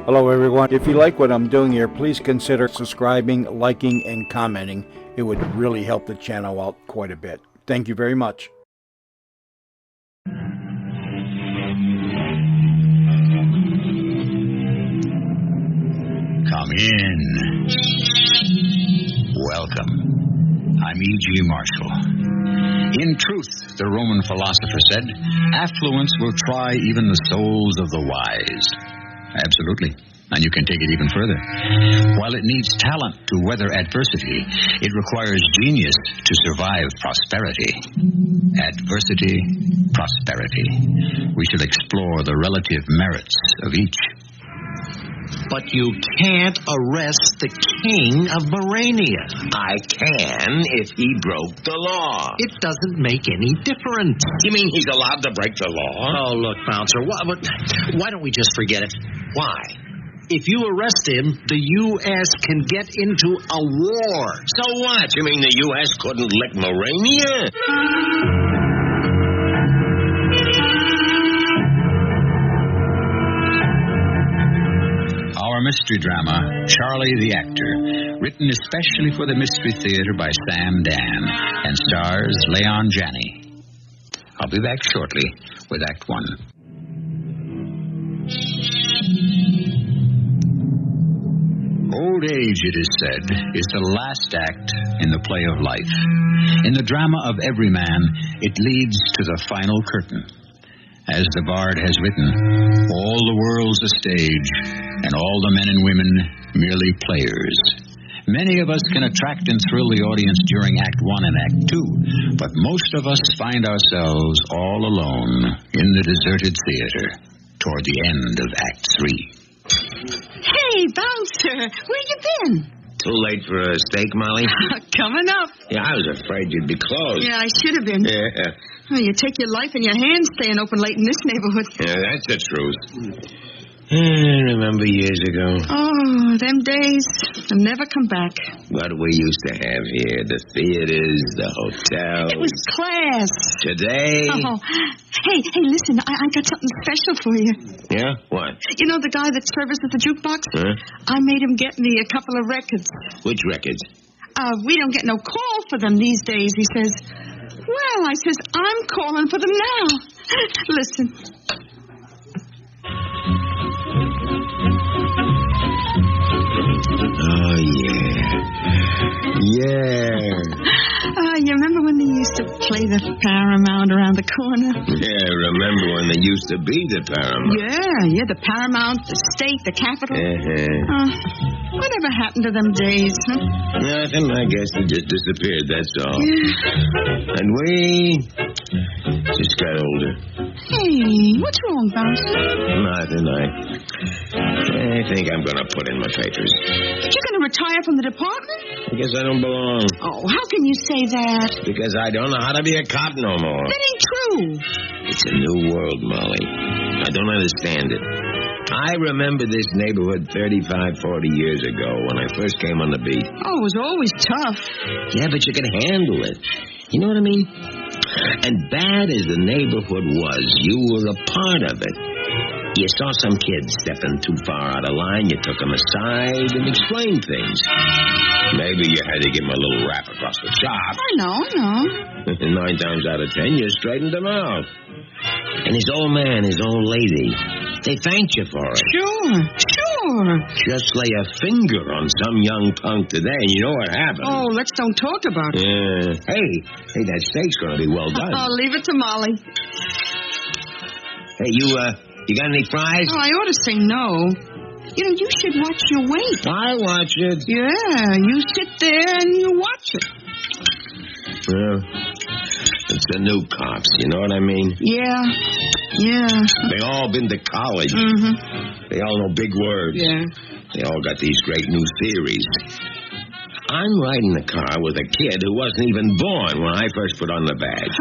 Hello everyone. If you like what I'm doing here, please consider subscribing, liking, and commenting. It would really help the channel out quite a bit. Thank you very much. Come in. Welcome. I'm E.G. Marshall. In truth, the Roman philosopher said, affluence will try even the souls of the wise. Absolutely. And you can take it even further. While it needs talent to weather adversity, it requires genius to survive prosperity. Adversity, prosperity. We shall explore the relative merits of each. But you can't arrest the king of Morania. I can if he broke the law. It doesn't make any difference. You mean he's allowed to break the law? Oh, look, Bouncer, why don't we just forget it? Why? If you arrest him, the U.S. can get into a war. So what? You mean the U.S. couldn't lick Morania? Our mystery drama, Charlie the Actor, written especially for the Mystery Theater by Sam Dan, and stars Leon Janney. I'll be back shortly with Act 1. Old age, it is said, is the last act in the play of life. In the drama of every man, it leads to the final curtain. As the bard has written, all the world's a stage, and all the men and women merely players. Many of us can attract and thrill the audience during Act 1 and Act 2, but most of us find ourselves all alone in the deserted theater toward the end of Act 3. Hey, Bouncer, where you been? Too late for a steak, Molly? Coming up. Yeah, I was afraid you'd be closed. Yeah, I should have been. Yeah. Oh, you take your life in your hands staying open late in this neighborhood. Yeah, that's the truth. I remember years ago. Oh, them days will never come back. What we used to have here, the theaters, the hotels. It was class. Today? Oh, hey, listen, I got something special for you. Yeah? What? You know the guy that services the jukebox? Huh? I made him get me a couple of records. Which records? We don't get no call for them these days, he says. Well, I says, I'm calling for them now. Listen. Oh, yeah. You remember when they used to play the Paramount around the corner? Yeah, remember when they used to be the Paramount? Yeah, the Paramount, the State, the Capitol. Whatever happened to them days, huh? Nothing, I guess they just disappeared, that's all. Yeah. And we just got older. Hey, what's wrong, Bouncer? Nothing, I think I'm going to put in my papers. You're going to retire from the department? I guess I don't belong. Oh, how can you say that? Because I don't know how to be a cop no more. That ain't true. It's a new world, Molly. I don't understand it. I remember this neighborhood 35, 40 years ago when I first came on the beat. Oh, it was always tough. Yeah, but you could handle it. You know what I mean? And bad as the neighborhood was, you were a part of it. You saw some kids stepping too far out of line, you took them aside and explained things. Maybe you had to give them a little rap across the chop. I know. 9 times out of 10, you straightened them out. And his old man, his old lady, they thanked you for it. Sure. Just lay a finger on some young punk today, and you know what happened. Oh, let's don't talk about it. Yeah. Hey, that steak's going to be well done. Oh, leave it to Molly. Hey, you got any fries? Oh, I ought to say no. You know, you should watch your weight. I watch it. Yeah, you sit there and you watch it. Well, it's the new cops, you know what I mean? Yeah. They all been to college. Mm-hmm. They all know big words. Yeah. They all got these great new theories. I'm riding the car with a kid who wasn't even born when I first put on the badge.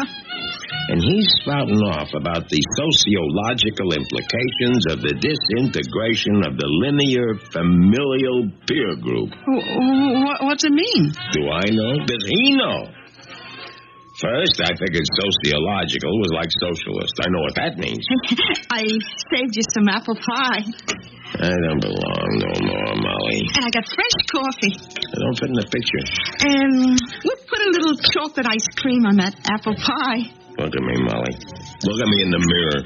And he's spouting off about the sociological implications of the disintegration of the linear familial peer group. What's it mean? Do I know? Does he know? First, I figured sociological was like socialist. I know what that means. I saved you some apple pie. I don't belong no more, Molly. And I got fresh coffee. I don't fit in the picture. And we'll put a little chocolate ice cream on that apple pie. Look at me, Molly. Look at me in the mirror.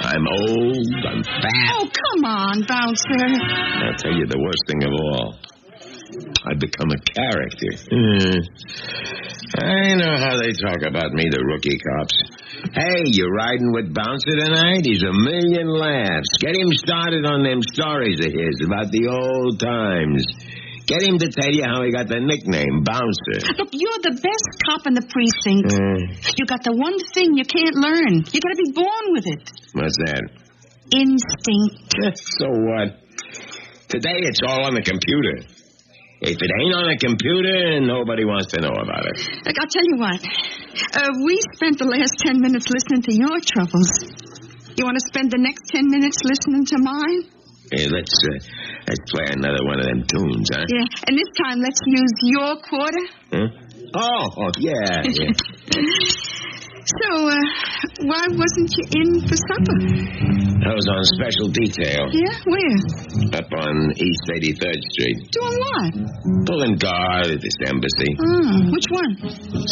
I'm old, I'm fat. Oh, come on, Bouncer. I'll tell you the worst thing of all. I've become a character. I know how they talk about me, the rookie cops. Hey, you riding with Bouncer tonight? He's a million laughs. Get him started on them stories of his about the old times. Get him to tell you how he got the nickname, Bouncer. Look, you're the best cop in the precinct. You got the one thing you can't learn. You got to be born with it. What's that? Instinct. So what? Today it's all on the computer. If it ain't on a computer, nobody wants to know about it. Look, I'll tell you what. We spent the last 10 minutes listening to your troubles. You want to spend the next 10 minutes listening to mine? Hey, let's play another one of them tunes, huh? Yeah, and this time let's use your quarter. Huh? Oh, yeah. So, why wasn't you in for supper? I was on special detail. Yeah? Where? Up on East 83rd Street. Doing what? Pulling guard at this embassy. Which one?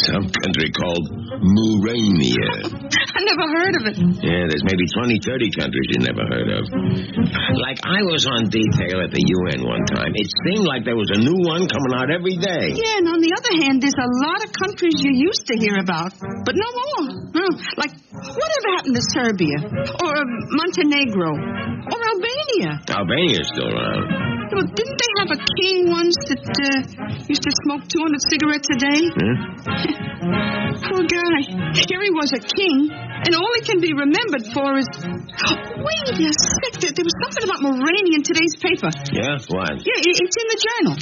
Some country called Murania. I never heard of it. Yeah, there's maybe 20, 30 countries you never heard of. Like, I was on detail at the UN one time. It seemed like there was a new one coming out every day. Yeah, and on the other hand, there's a lot of countries you used to hear about, but no more. No. Like, whatever happened to Serbia? Or Montenegro? Or Albania? Albania's still around. Well, didn't they have a king once that used to smoke 200 cigarettes a day? Poor guy. Here he was a king, and all he can be remembered for is... Wait a sec. There was something about Morania in today's paper. Yeah? What? Yeah, it's in the journal.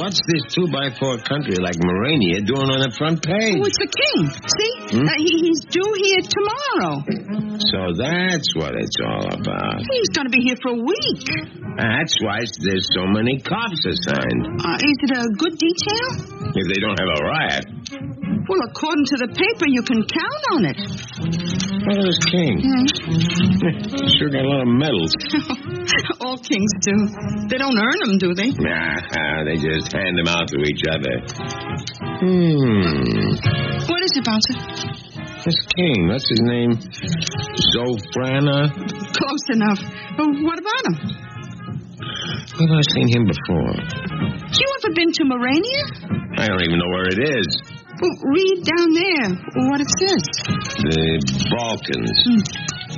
What's this 2x4 country like Morania doing on the front page? Oh, it's the king. See? He's due here tomorrow. So that's what it's all about. He's going to be here for a week. That's why there's so many cops assigned. Is it a good detail? If they don't have a riot. Well, according to the paper, you can count on it. Look at this king. Sure got a lot of medals. All kings do. They don't earn them, do they? Nah, they just hand them out to each other. What is it, Bouncer? This king, what's his name? Zofrana? Close enough. Well, what about him? Where have I seen him before? You ever been to Morania? I don't even know where it is. Well, read down there what it says. The Balkans.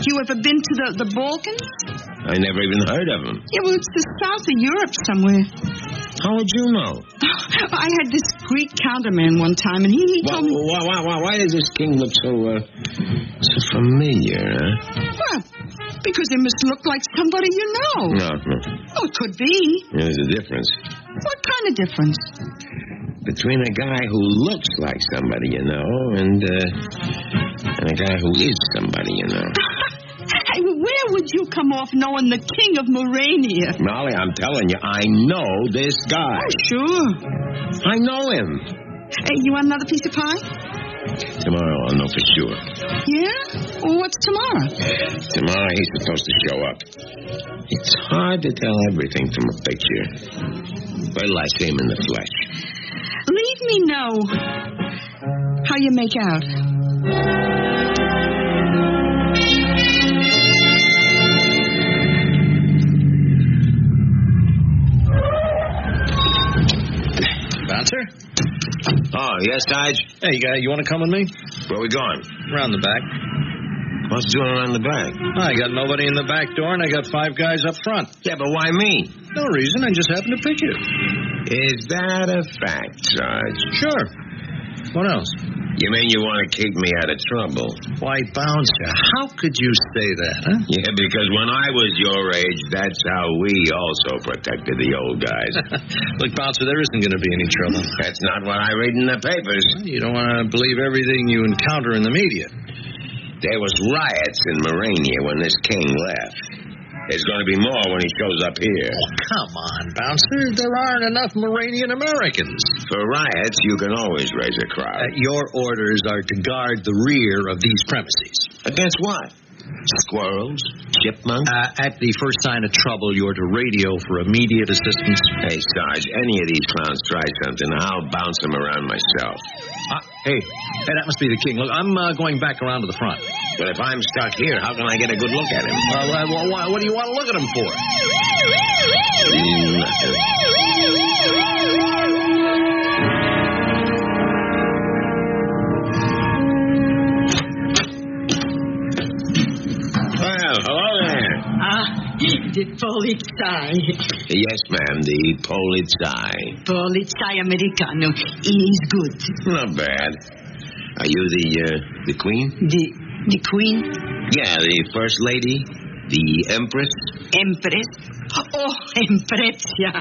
You ever been to the Balkans? I never even heard of them. Yeah, well, it's the south of Europe somewhere. How would you know? I had this Greek counterman one time, and he told me... Why does this king look so familiar, huh? Well, because he must look like somebody you know. No. Oh, it could be. There's a difference. What kind of difference? Between a guy who looks like somebody you know and a guy who is somebody you know. Hey, where would you come off knowing the king of Morania? Molly, I'm telling you, I know this guy. Oh, sure. I know him. Hey, you want another piece of pie? Tomorrow I'll know for sure. Yeah? Well, what's tomorrow? Tomorrow he's supposed to show up. It's hard to tell everything from a picture. Wait till I see him in the flesh. Leave me know how you make out. Bouncer? Oh, yes, Dodge? Hey, you want to come with me? Where we going? Around the back. What's doing around the back? I got nobody in the back door, and I got 5 guys up front. Yeah, but why me? No reason. I just happened to pick you. Is that a fact, Sarge? Sure. What else? You mean you want to keep me out of trouble? Why, Bouncer, how could you say that, huh? Yeah, because when I was your age, that's how we also protected the old guys. Look, Bouncer, there isn't going to be any trouble. That's not what I read in the papers. You don't want to believe everything you encounter in the media. There was riots in Morania when this king left. There's going to be more when he shows up here. Oh, come on, Bouncer. There aren't enough Moranian Americans. For riots, you can always raise a crowd. Your orders are to guard the rear of these premises. Against what? Squirrels? Chipmunks? At the first sign of trouble, you're to radio for immediate assistance. Hey, Sarge, any of these clowns try something, I'll bounce them around myself. Hey, that must be the king. Look, I'm going back around to the front. But if I'm stuck here, how can I get a good look at him? What do you want to look at him for? Well, hello there. The polizei. Yes, ma'am, the polizei. Polizei Americano is good. Not bad. Are you the queen? The queen? Yeah, the first lady. The empress. Empress? Oh, empress, yeah.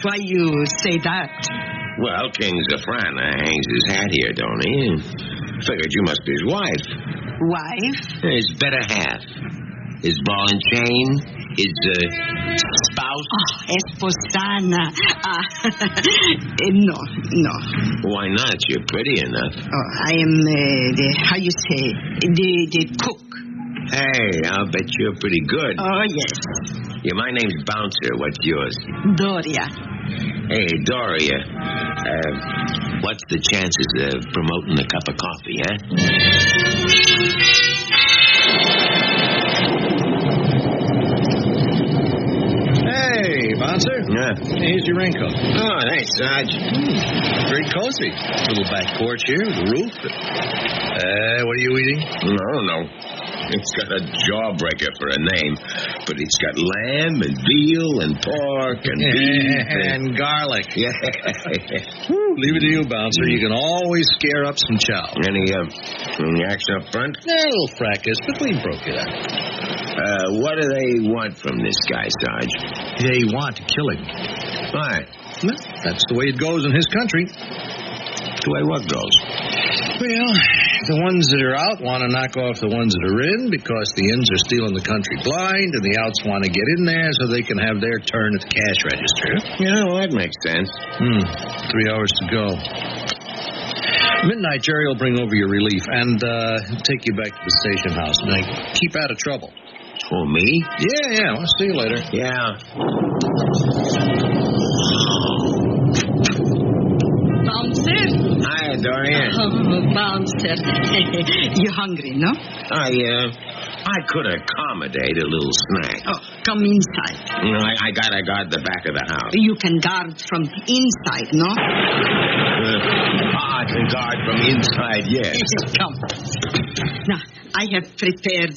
Why you say that? Well, King Zafrana hangs his hat here, don't he? Figured you must be his wife. Wife? His better half. His ball and chain. His spouse. Oh, esposana. No. Why not? You're pretty enough. Oh, I am the cook. Hey, I'll bet you're pretty good. Oh, yes. Yeah, my name's Bouncer. What's yours? Doria. Hey, Doria. What's the chances of promoting a cup of coffee, huh? Hey, Bouncer. Yeah. Here's your raincoat. Oh, thanks, Sarge. Very cozy. Little back porch here with a roof. What are you eating? No. It's got a jawbreaker for a name, but it's got lamb and veal and pork and beef and garlic. Yeah. Leave it to you, Bouncer. You can always scare up some chow. Any action up front? A little fracas, but we broke it up. What do they want from this guy, Sarge? They want to kill him. Why? Well, that's the way it goes in his country. The way what goes? Well, the ones that are out want to knock off the ones that are in because the ins are stealing the country blind and the outs want to get in there so they can have their turn at the cash register. Yeah, well, that makes sense. 3 hours to go. Midnight, Jerry will bring over your relief and take you back to the station house. Now, keep out of trouble. Oh, me? Yeah. I'll see you later. Yeah. Bouncer? Hi, Dorian. Oh, Bouncer. You hungry, no? I could accommodate a little snack. Oh, come inside. You know, I gotta guard the back of the house. You can guard from inside, no? I can guard from inside, yes. Come. Now, I have prepared,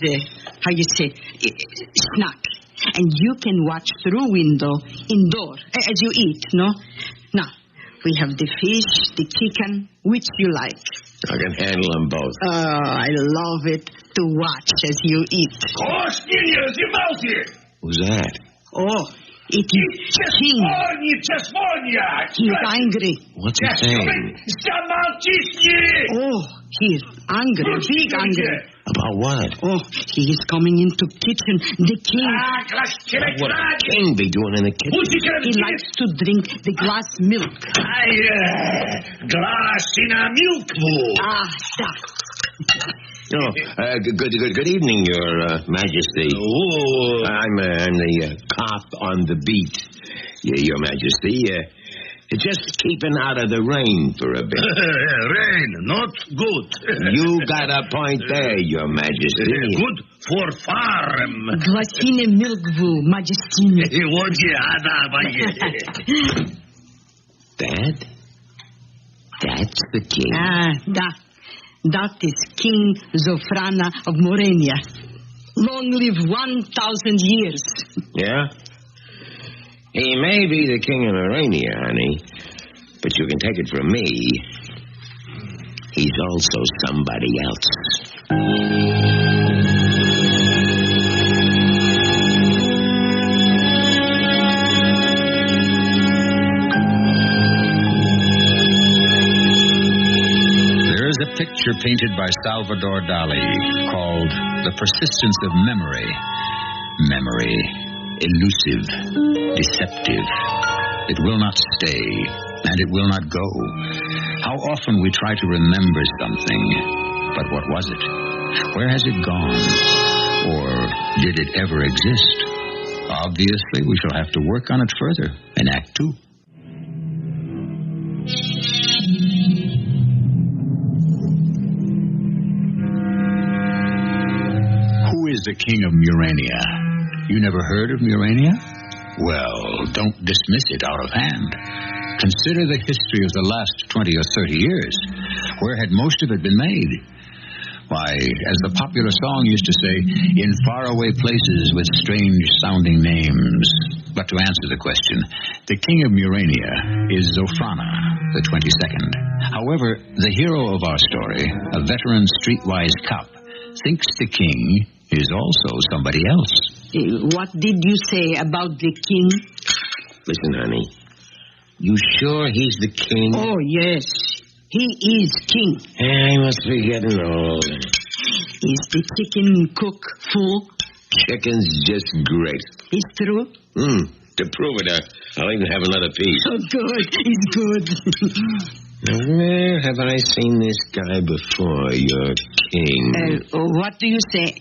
snack. And you can watch through window indoor as you eat, no? Now, we have the fish, the chicken, which you like. I can handle them both. Oh, I love it to watch as you eat. Who's that? Oh, it is King. He's angry. What's he saying? Oh, he is angry, big angry. About what? Oh, he is coming into kitchen. The king. What would a king be doing in the kitchen? He likes to drink the glass milk. Glass in a milk bowl. Good evening, Your Majesty. Oh. I'm the cop on the beat, Your Majesty. Just keeping out of the rain for a bit. Rain, not good. You got a point there, Your Majesty. Good for farm. Glassine milk bowl, Majesty. That's the king. That is King Zofrana of Morenia. Long live 1,000 years. Yeah? He may be the king of Morenia, honey, but you can take it from me. He's also somebody else. A picture painted by Salvador Dali called The Persistence of Memory. Memory. Elusive. Deceptive. It will not stay, and it will not go. How often we try to remember something, But what was it? Where has it gone? Or did it ever exist? Obviously, we shall have to work on it further in Act 2. Who is the king of Murania? You never heard of Murania? Well, don't dismiss it out of hand. Consider the history of the last 20 or 30 years. Where had most of it been made? Why, as the popular song used to say, in faraway places with strange-sounding names. But to answer the question, the king of Murania is Zofrana, the 22nd. However, the hero of our story, a veteran streetwise cop, thinks the king is also somebody else. What did you say about the king? Listen, honey. You sure he's the king? Oh, yes. He is king. He must be getting old. Is the chicken cook full? Chicken's just great. He's through? To prove it, I'll even have another piece. Oh, good. He's good. Now, where have I seen this guy before, your king? What do you say?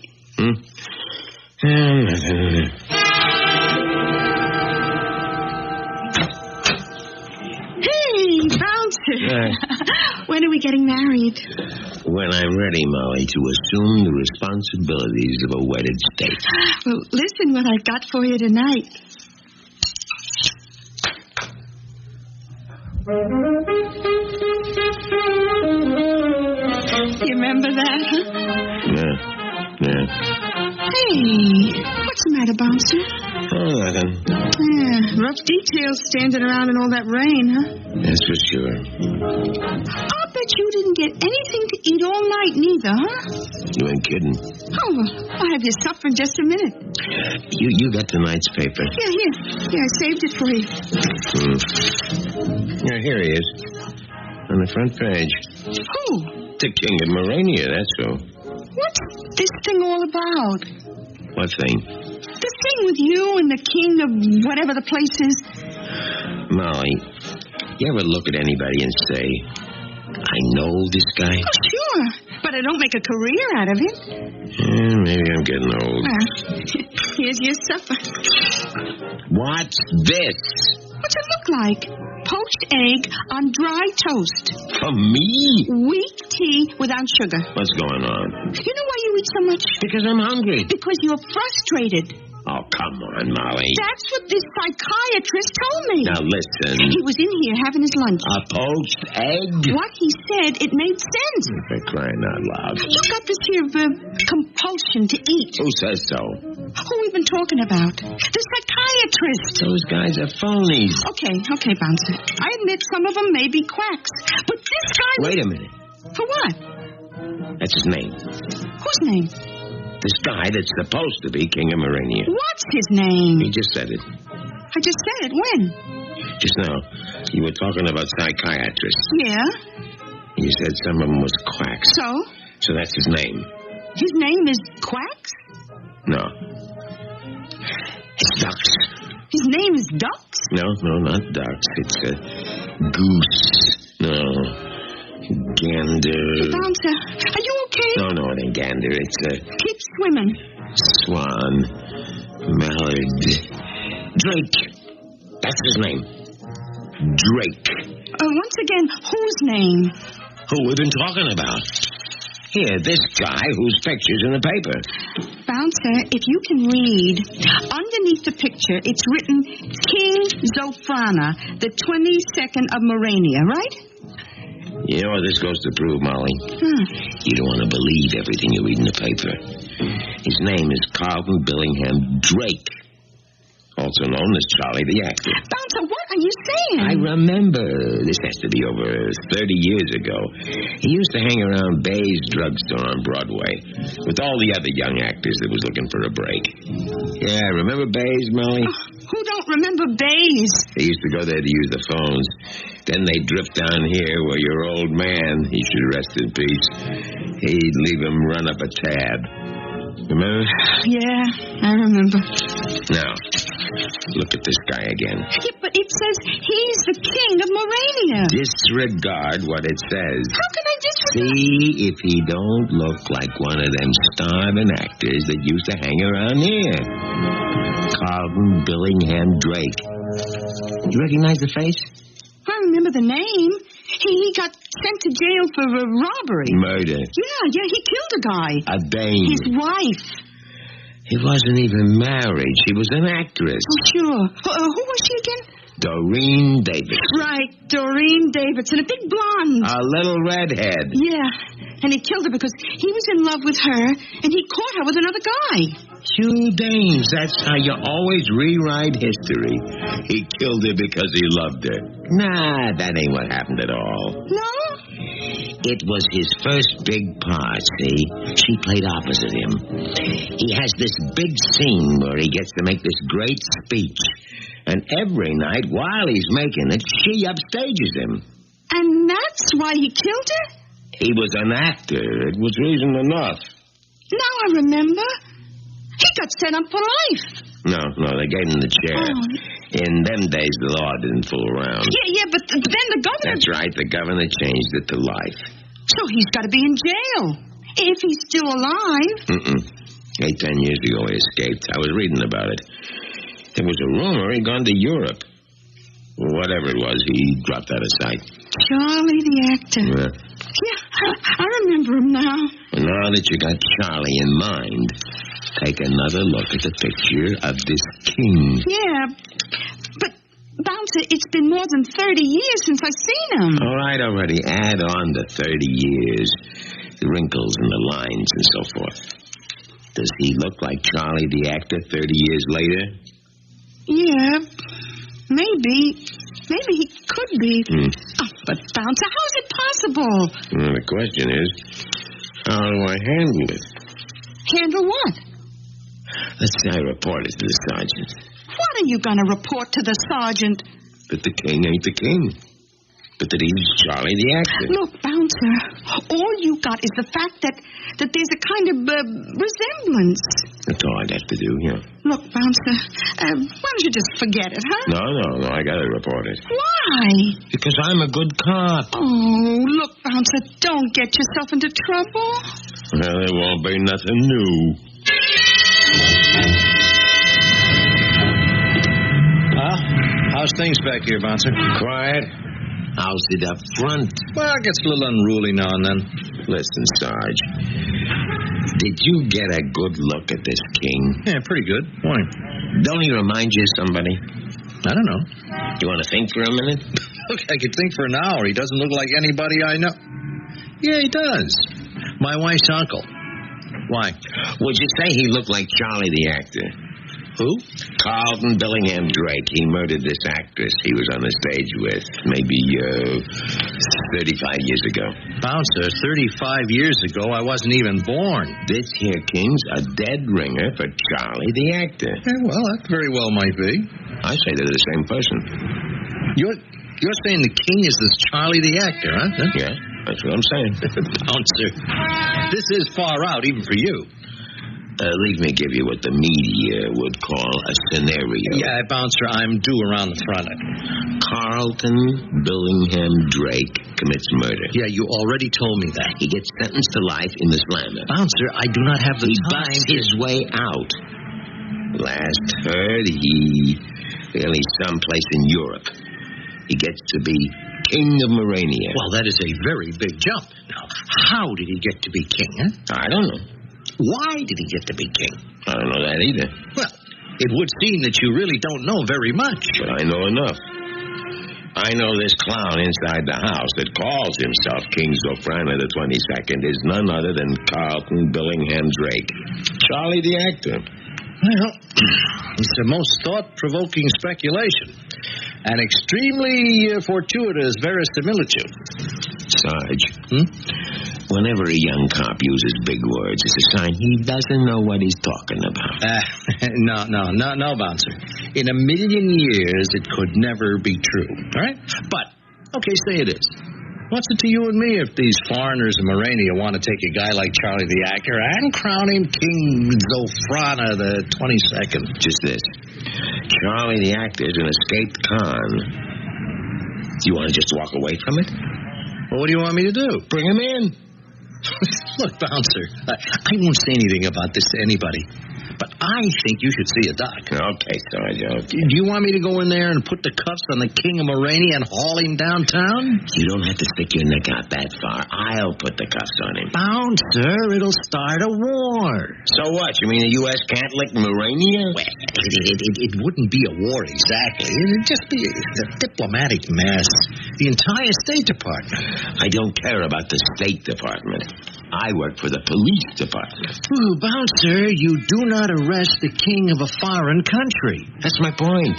Hey, Bouncer. When are we getting married? When I'm ready, Molly, to assume the responsibilities of a wedded state. Well, listen what I've got for you tonight. You remember that, huh? Yeah. Hey, what's the matter, Bouncer? Oh, nothing. Yeah, rough details standing around in all that rain, huh? That's for sure. I'll bet you didn't get anything to eat all night, neither, huh? You ain't kidding. Oh, well, I'll have your supper in just a minute. You got tonight's paper. Yeah, here. Yeah, I saved it for you. Yeah, here he is. On the front page. Who? The king of Murania, that's who. What's this thing all about? What thing? The thing with you and the king of whatever the place is. Molly, you ever look at anybody and say, I know this guy? Oh, sure. But I don't make a career out of it. Maybe I'm getting old. Here's your supper. What's this? What's it look like? Poached egg on dry toast. For me? Weak tea without sugar. What's going on? You know why you eat so much? Because I'm hungry. Because you're frustrated. Oh, come on, Molly. That's what this psychiatrist told me. Now, listen. He was in here having his lunch. A poached egg? What he said, it made sense. For crying out loud. You got this here compulsion to eat. Who says so? Who we been talking about? The psychiatrist. Those guys are phonies. Okay, Bouncer. I admit some of them may be quacks. But this guy... Wait a minute. For what? That's his name. Whose name? This guy that's supposed to be King of Murania. What's his name? He just said it. I just said it. When? Just now. You were talking about psychiatrists. Yeah? You said some of them was quacks. So that's his name. His name is Quacks? No. It's Ducks. His name is Ducks? No, not Ducks. It's Goose. No. Gander. Bouncer, are you okay? No, it ain't gander. It's Keep swimming. Swan. Mallard. Drake. That's his name. Drake. Once again, whose name? Who we've been talking about. Here, this guy whose picture's in the paper. Bouncer, if you can read, underneath the picture, it's written King Zofrana, the 22nd of Murania, right? You know what this goes to prove, Molly? You don't want to believe everything you read in the paper. His name is Carlton Billingham Drake, also known as Charlie the Actor. Bouncer, what are you saying? I remember. This has to be over 30 years ago. He used to hang around Bay's drugstore on Broadway with all the other young actors that was looking for a break. Yeah, remember Bay's, Molly? Who don't remember Bay's? They used to go there to use the phones. Then they'd drift down here where your old man, he should rest in peace, he'd leave him run up a tab. Remember? Yeah, I remember. Now, look at this guy again. Yeah, but it says he's the king of Murania. Disregard what it says. How can I disregard See if he don't look like one of them starving actors that used to hang around here. Carlton Billingham Drake. You recognize the face? I remember the name. He got sent to jail for robbery. Murder. Yeah, he killed a guy. A dame. His wife. He wasn't even married. She was an actress. Oh, sure. Who was she again? Doreen Davidson. Right, Doreen Davidson, a big blonde. A little redhead. Yeah, and he killed her because he was in love with her, and he caught her with another guy. You dames, that's how you always rewrite history. He killed her because he loved her. Nah, that ain't what happened at all. No? It was his first big part, see? She played opposite him. He has this big scene where he gets to make this great speech. And every night, while he's making it, she upstages him. And that's why he killed her? He was an actor. It was reason enough. Now I remember. He got sent up for life. No, they gave him the chair. Oh. In them days, the law didn't fool around. Yeah, but then the governor... That's right, the governor changed it to life. So he's got to be in jail. If he's still alive. 8, 10 years ago, he escaped. I was reading about it. There was a rumor he'd gone to Europe. Whatever it was, he dropped out of sight. Charlie the actor. Yeah, I remember him now. And now that you got Charlie in mind, take another look at the picture of this king. Yeah, but, Bouncer, it's been more than 30 years since I've seen him. All right, already. Add on the 30 years. The wrinkles and the lines and so forth. Does he look like Charlie the actor 30 years later? Yeah, maybe. Maybe he could be. Oh, but, Bouncer, how is it possible? Well, the question is, how do I handle it? Handle what? Let's say I report it to the sergeant. What are you going to report to the sergeant? That the king ain't the king. But that he's Charlie the actor. Look, Bouncer, all you got is the fact that there's a kind of resemblance. That's all I'd have to do, yeah. Look, Bouncer, why don't you just forget it, huh? No, I gotta report it. Why? Because I'm a good cop. Oh, look, Bouncer, don't get yourself into trouble. Well, there won't be nothing new. How's things back here, Bouncer? Quiet. How's it up front? Well, it gets a little unruly now and then. Listen, Sarge. Did you get a good look at this king? Yeah, pretty good. Why? Don't he remind you of somebody? I don't know. You want to think for a minute? Look, I could think for an hour. He doesn't look like anybody I know. Yeah, he does. My wife's uncle. Why? Would you say he looked like Charlie the actor? Who? Carlton Billingham Drake. He murdered this actress he was on the stage with maybe 35 years ago. Bouncer, 35 years ago, I wasn't even born. This here king's a dead ringer for Charlie the actor. Yeah, well, that very well might be. I say they're the same person. You're saying the king is this Charlie the actor, huh? Yeah, that's what I'm saying. Bouncer, this is far out even for you. Leave me give you what the media would call a scenario. Yeah, Bouncer, I'm due around the front. Carlton Billingham Drake commits murder. Yeah, you already told me that. He gets sentenced to life in the slammer. Bouncer, I do not have the time. He busts his way out. Last heard, he's someplace in Europe. He gets to be king of Morania. Well, that is a very big jump. Now, how did he get to be king, huh? I don't know. Why did he get to be king? I don't know that either. Well, it would seem that you really don't know very much. But I know enough. I know this clown inside the house that calls himself King Zofrana the 22nd is none other than Carlton Billingham Drake. Charlie the actor. Well, it's a most thought-provoking speculation. An extremely fortuitous verisimilitude. Sarge, whenever a young cop uses big words, it's a sign he doesn't know what he's talking about. No, Bouncer. In a million years, it could never be true. All right? But, okay, say it is. What's it to you and me if these foreigners in Morania want to take a guy like Charlie the actor and crown him King Zofrana the 22nd? Just this. Charlie the actor is an escaped con. Do you want to just walk away from it? Well, what do you want me to do? Bring him in. Look, Bouncer, I won't say anything about this to anybody, but I think you should see a doc. Okay, Sarge, okay. Do you want me to go in there and put the cuffs on the King of Morania and haul him downtown? You don't have to stick your neck out that far. I'll put the cuffs on him. Bouncer, it'll start a war. So what? You mean the U.S. can't lick Morania? Well, it wouldn't be a war exactly. It'd just be a diplomatic mess. The entire State Department. I don't care about the State Department. I work for the police department. Ooh, Bouncer, you do not arrest the king of a foreign country. That's my point.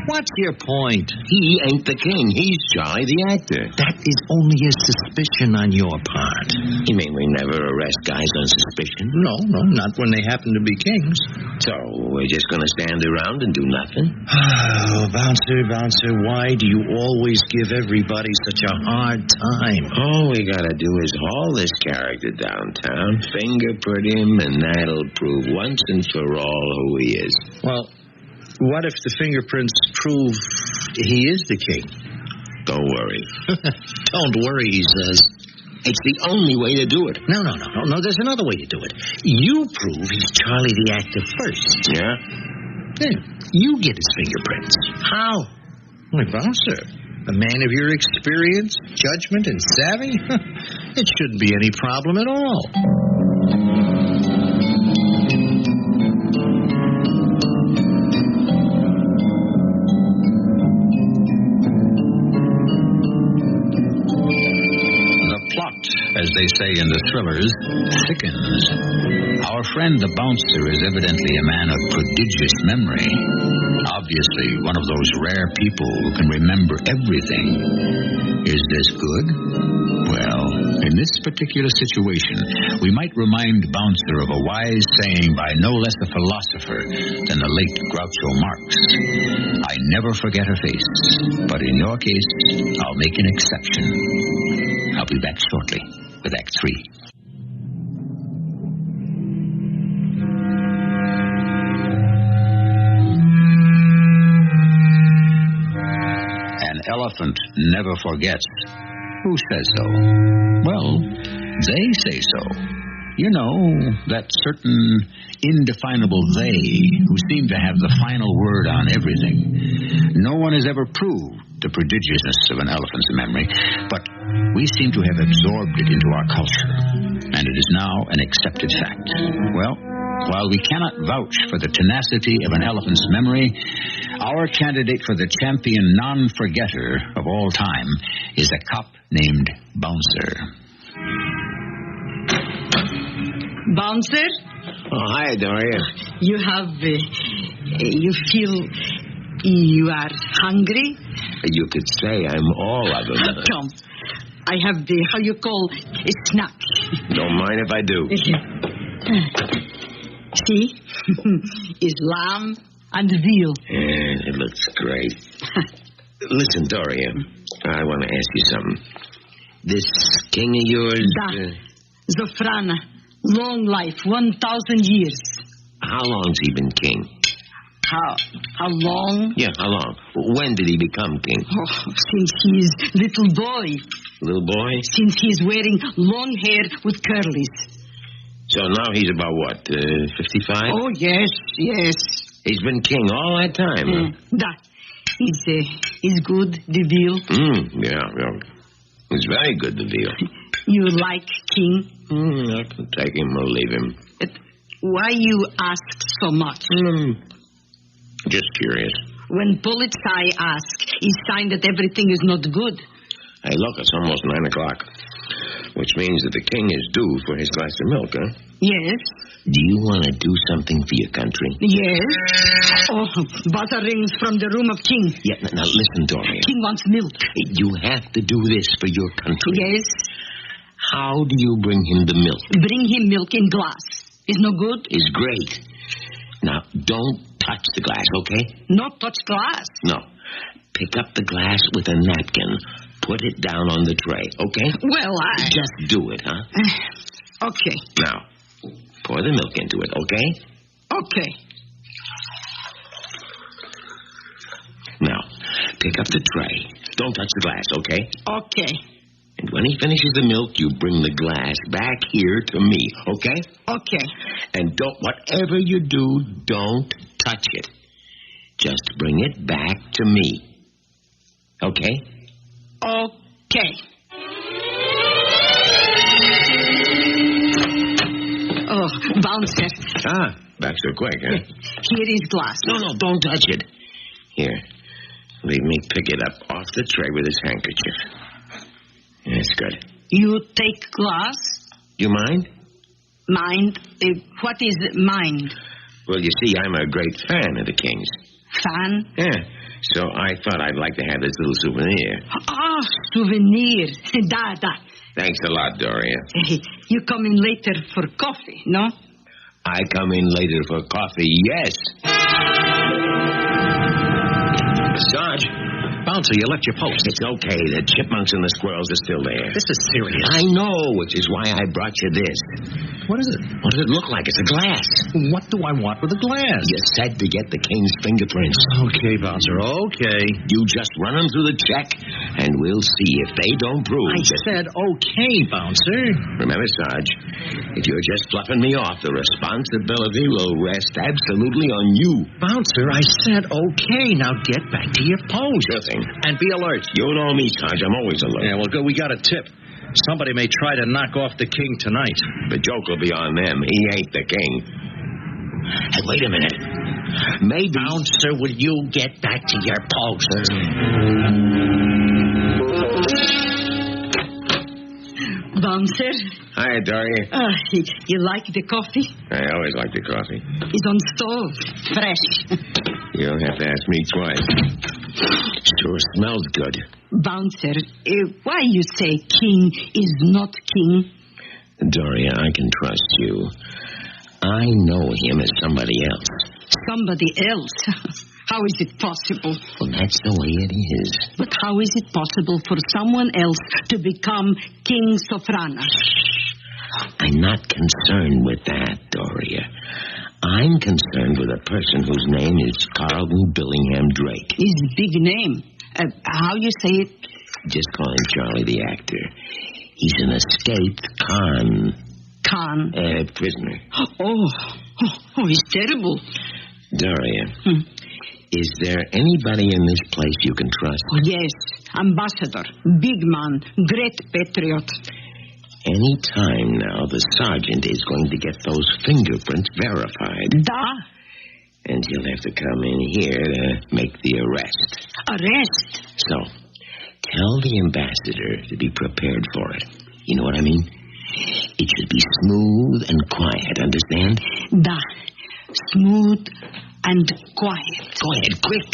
What's your point? He ain't the king. He's Charlie the actor. That is only a suspicion on your part. You mean we never arrest guys on suspicion? No, not when they happen to be kings. So we're just going to stand around and do nothing? Oh, Bouncer, why do you always give everybody such a hard time? All we got to do is haul this character downtown, fingerprint him, and that'll prove once and for all who he is. Well, what if the fingerprints prove he is the king? Don't worry. Don't worry, he says. It's the only way to do it. No, there's another way to do it. You prove he's Charlie the actor first. Yeah? Then you get his fingerprints. How? Why, Bouncer, a man of your experience, judgment, and savvy? It shouldn't be any problem at all. As they say in the thrillers, thickens. Our friend the bouncer is evidently a man of prodigious memory. Obviously, one of those rare people who can remember everything. Is this good? Well, in this particular situation, we might remind Bouncer of a wise saying by no less a philosopher than the late Groucho Marx. I never forget a face, but in your case, I'll make an exception. I'll be back shortly with Act 3. An elephant never forgets. Who says so? Well, they say so. You know, that certain indefinable they who seem to have the final word on everything. No one has ever proved the prodigiousness of an elephant's memory, but we seem to have absorbed it into our culture, and it is now an accepted fact. Well, while we cannot vouch for the tenacity of an elephant's memory, our candidate for the champion non-forgetter of all time is a cop named Bouncer. Bouncer? Oh, hi, Doria. You have, you feel you are hungry? You could say I'm all of them. Come. I have the, how you call, a snack. Don't mind if I do. See? Is lamb and veal. Yeah, it looks great. Listen, Doria, I want to ask you something. This king of yours... Zofrana. Long life, 1,000 years. How long's he been king? How long? Yeah, how long? When did he become king? Oh, since he's little boy. Little boy? Since he's wearing long hair with curlies. So now he's about what, 55? Oh, yes. He's been king all that time, huh? He's good, the veal. Yeah. He's very good, the veal. You like king? I can take him or leave him. But why you ask so much? Just curious. When Polizei ask, he sign that everything is not good. Hey, look, it's almost 9 o'clock. Which means that the king is due for his glass of milk, huh? Yes. Do you want to do something for your country? Yes. Oh, buzzer rings from the room of king. Yeah, now listen, Doria. King wants milk. You have to do this for your country. Yes. How do you bring him the milk? Bring him milk in glass. Is no good? Is great. Now, don't touch the glass, okay? Not touch glass. No. Pick up the glass with a napkin. Put it down on the tray, okay? Well, Just do it, huh? Okay. Now, pour the milk into it, okay? Okay. Now, pick up the tray. Don't touch the glass, okay? Okay. And When he finishes the milk, you bring the glass back here to me, okay? Okay. And whatever you do, don't touch it. Just bring it back to me. Okay? Okay. Oh, Bouncer. Back so quick, huh? Here is glass. No, don't touch it. Here. Leave me pick it up off the tray with his handkerchief. That's good. You take glass? You mind? Mind? What is mind? Well, you see, I'm a great fan of the Kings. Fan? Yeah. So I thought I'd like to have this little souvenir. Souvenir. Da. Thanks a lot, Doria. You come in later for coffee, no? I come in later for coffee, yes. Sarge. Bouncer, you left your post. It's okay. The chipmunks and the squirrels are still there. This is serious. I know, which is why I brought you this. What is it? What does it look like? It's a glass. What do I want with a glass? You said to get the King's fingerprints. Okay, Bouncer, okay. You just run them through the check, and we'll see if they don't prove. I said okay, Bouncer. Remember, Sarge, if you're just fluffing me off, the responsibility will rest absolutely on you. Bouncer, I said okay. Now get back to your post. Sure thing. And be alert. You know me, Sarge. I'm always alert. Yeah, well, good. We got a tip. Somebody may try to knock off the King tonight. The joke will be on them. He ain't the King. Hey, wait a minute. Maybe... Bouncer, will you get back to your post? Bouncer? Hi, Doria. You like the coffee? I always like the coffee. It's on stove. Fresh. You don't have to ask me twice. Sure smells good. Bouncer, why you say king is not king? Doria, I can trust you. I know him as somebody else. Somebody else? How is it possible? Well, that's the way it is. But how is it possible for someone else to become King Sofrana? I'm not concerned with that, Doria. I'm concerned with a person whose name is Carlton Billingham Drake. His big name. How you say it? Just call him Charlie the actor. He's an escaped Con? Prisoner. Oh, he's terrible. Doria, is there anybody in this place you can trust? Oh, yes, ambassador, big man, great patriot. Any time now, the sergeant is going to get those fingerprints verified. Da? And he'll have to come in here to make the arrest. Arrest? So, tell the ambassador to be prepared for it. You know what I mean? It should be smooth and quiet, understand? Da. Smooth and quiet. Go ahead, quick.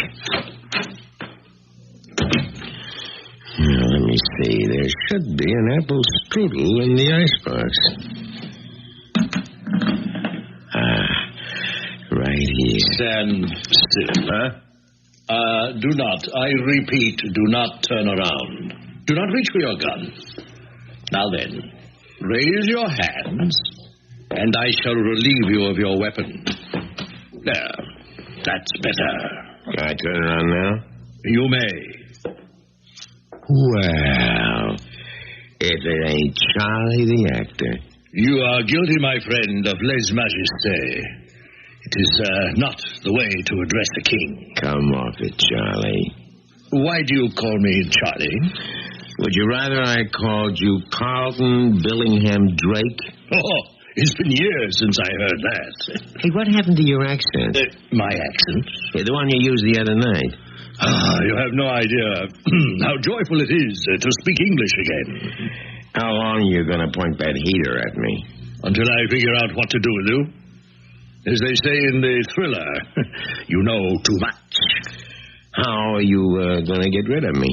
Now, let me see. There should be an apple strudel in the icebox. Right here. Stand still. Huh? Do not, I repeat, do not turn around. Do not reach for your gun. Now then, raise your hands, and I shall relieve you of your weapon. There. That's better. Can I turn around now? You may. Well, if it ain't Charlie the actor. You are guilty, my friend, of lèse-majesté. It is not the way to address a king. Come off it, Charlie. Why do you call me Charlie? Would you rather I called you Carlton Billingham Drake? Oh, it's been years since I heard that. Hey, what happened to your accent? My accent? The one you used the other night. You have no idea how joyful it is to speak English again. How long are you going to point that heater at me? Until I figure out what to do with you. As they say in the thriller, you know too much. How are you going to get rid of me?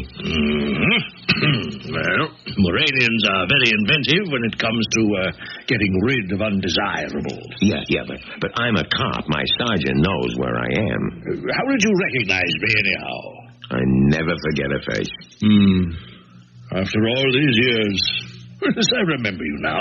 Well, Moranians are very inventive when it comes to getting rid of undesirables. Yeah, but I'm a cop. My sergeant knows where I am. How did you recognize me, anyhow? I never forget a face. After all these years, as I remember you now,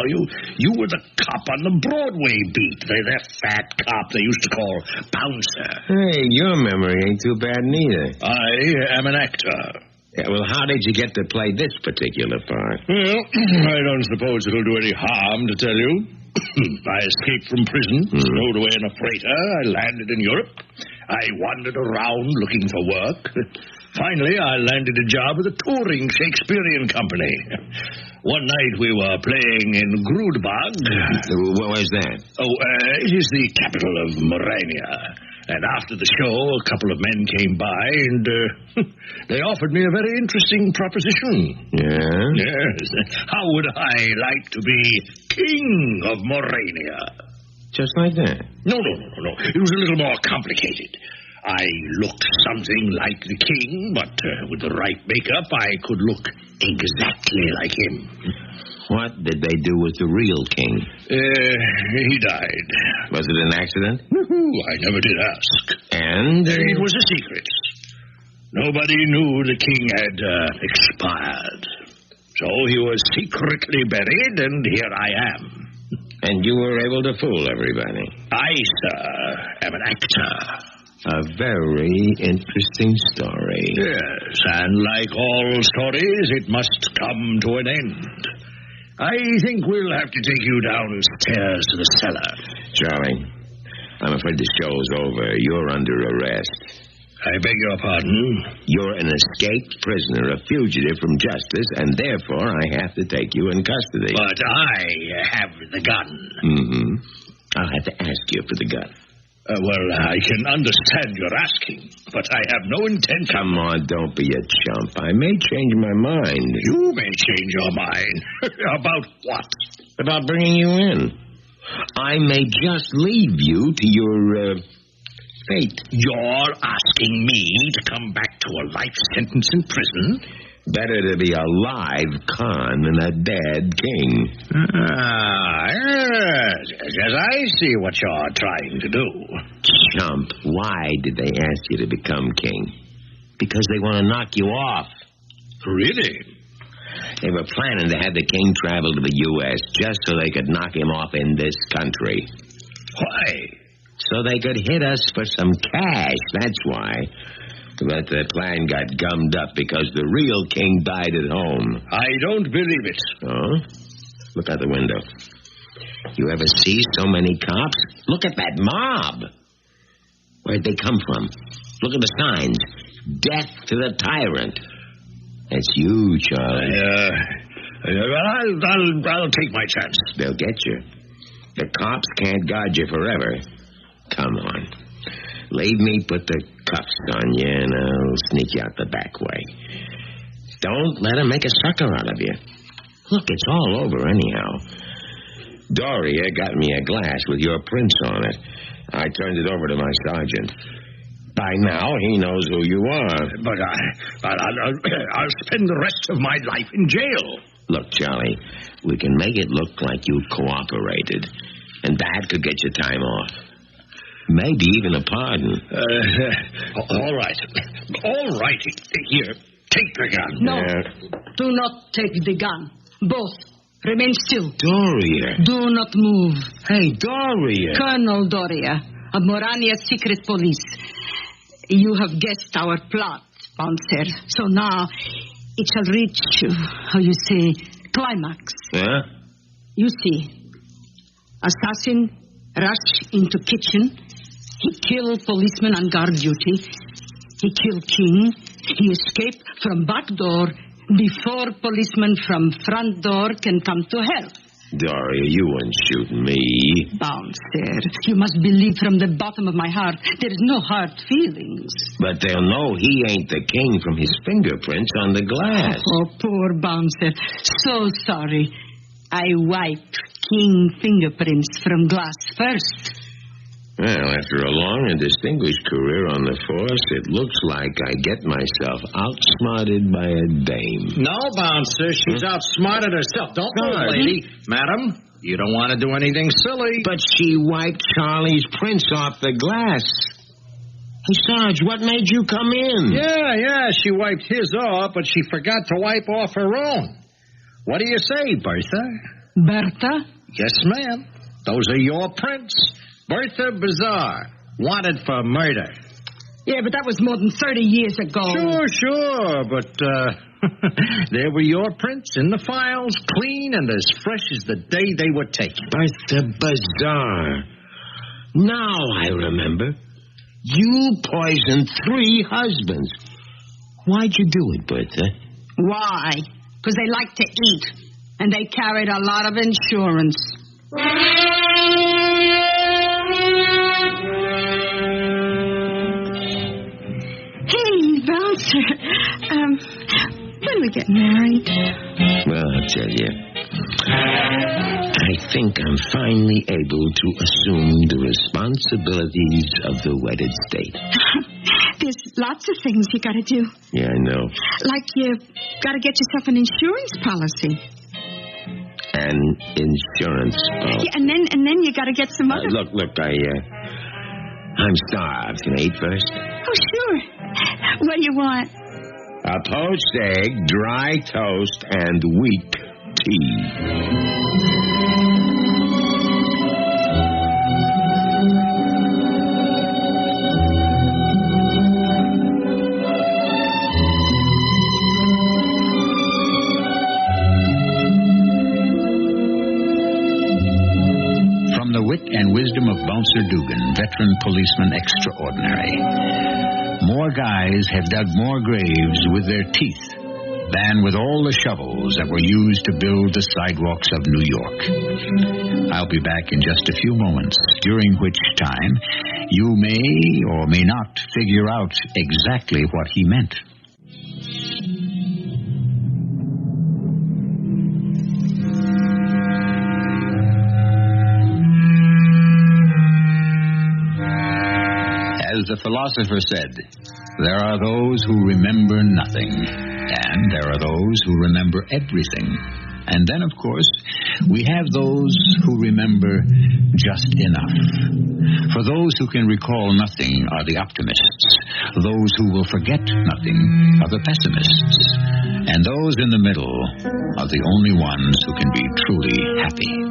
you were the cop on the Broadway beat. That fat cop they used to call Bouncer. Hey, your memory ain't too bad neither. I am an actor. Yeah, well, how did you get to play this particular part? Well, I don't suppose it'll do any harm to tell you. I escaped from prison, stowed away in a freighter. I landed in Europe. I wandered around looking for work. Finally, I landed a job with a touring Shakespearean company. One night we were playing in Grudbag. What was that? It is the capital of Morania. And after the show, a couple of men came by and they offered me a very interesting proposition. Yeah? Yes. How would I like to be king of Morania? Just like that? No. It was a little more complicated. I looked something like the king, but with the right makeup, I could look exactly like him. What did they do with the real king? He died. Was it an accident? I never did ask. And? It was a secret. Nobody knew the king had expired. So he was secretly buried, and here I am. And you were able to fool everybody? I, sir, am an actor. A very interesting story. Yes, and like all stories, it must come to an end. I think we'll have to take you downstairs to the cellar. Charlie, I'm afraid the show's over. You're under arrest. I beg your pardon? You're an escaped prisoner, a fugitive from justice, and therefore I have to take you in custody. But I have the gun. Mm-hmm. I'll have to ask you for the gun. Well, I can understand your asking, but I have no intention. Come on, don't be a chump. I may change my mind. You may change your mind. About what? About bringing you in. I may just leave you to your, fate. You're asking me to come back to a life sentence in prison? Better to be a live Khan than a dead king. Yes, I see what you're trying to do. Chump, why did they ask you to become king? Because they want to knock you off. Really? They were planning to have the king travel to the U.S. just so they could knock him off in this country. Why? So they could hit us for some cash, that's why. But the plan got gummed up because the real king died at home. I don't believe it. Oh? Look out the window. You ever see so many cops? Look at that mob. Where'd they come from? Look at the signs. Death to the tyrant. That's you, Charlie. I'll take my chance. They'll get you. The cops can't guard you forever. Come on. Leave me put the cuffs on you, and I'll sneak you out the back way. Don't let 'em make a sucker out of you. Look, it's all over anyhow. Doria got me a glass with your prints on it. I turned it over to my sergeant. By now, he knows who you are. But I'll spend the rest of my life in jail. Look, Charlie, we can make it look like you cooperated, and that could get you time off. Maybe even a pardon. All right. Here, take the gun. No, do not take the gun. Both. Remain still. Doria. Do not move. Hey, Doria. Colonel Doria of Morania Secret Police. You have guessed our plot, Bouncer. So now it shall reach, how you say, climax. Huh? You see, assassin rush into kitchen. He killed policeman on guard duty. He killed king. He escaped from back door before policeman from front door can come to help. Doria, you wouldn't shoot me. Bouncer, you must believe from the bottom of my heart there is no hard feelings. But they'll know he ain't the king from his fingerprints on the glass. Oh, poor Bouncer. So sorry. I wiped king fingerprints from glass first. Well, after a long and distinguished career on the force, it looks like I get myself outsmarted by a dame. No, Bouncer, she's outsmarted herself. Don't move, lady. Madam, you don't want to do anything silly. But she wiped Charlie's prints off the glass. Hey, Sarge, what made you come in? Yeah, she wiped his off, but she forgot to wipe off her own. What do you say, Bertha? Bertha? Yes, ma'am. Those are your prints. Bertha Bazaar, wanted for murder. Yeah, but that was more than 30 years ago. Sure, but there were your prints in the files, clean and as fresh as the day they were taken. Bertha Bazaar. Now I remember. You poisoned 3 husbands. Why'd you do it, Bertha? Why? Because they like to eat, and they carried a lot of insurance. Hey, Bouncer. When do we get married? Well, I'll tell you. I think I'm finally able to assume the responsibilities of the wedded state. There's lots of things you got to do. Yeah, I know. Like you got to get yourself an insurance policy. An insurance policy. Yeah, and then you got to get some other... Look, I'm starved. Can I eat first? Oh, sure. What do you want? A poached egg, dry toast, and weak tea. From the wit and wisdom of Bouncer Dugan, veteran policeman extraordinary, more guys have dug more graves with their teeth than with all the shovels that were used to build the sidewalks of New York. I'll be back in just a few moments, during which time you may or may not figure out exactly what he meant. As the philosopher said, there are those who remember nothing, and there are those who remember everything. And then, of course, we have those who remember just enough. For those who can recall nothing are the optimists. Those who will forget nothing are the pessimists. And those in the middle are the only ones who can be truly happy.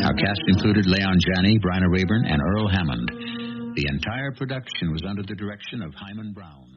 Our cast included Janney, Bryna Raeburn, and Earl Hammond. The entire production was under the direction of Hyman Brown.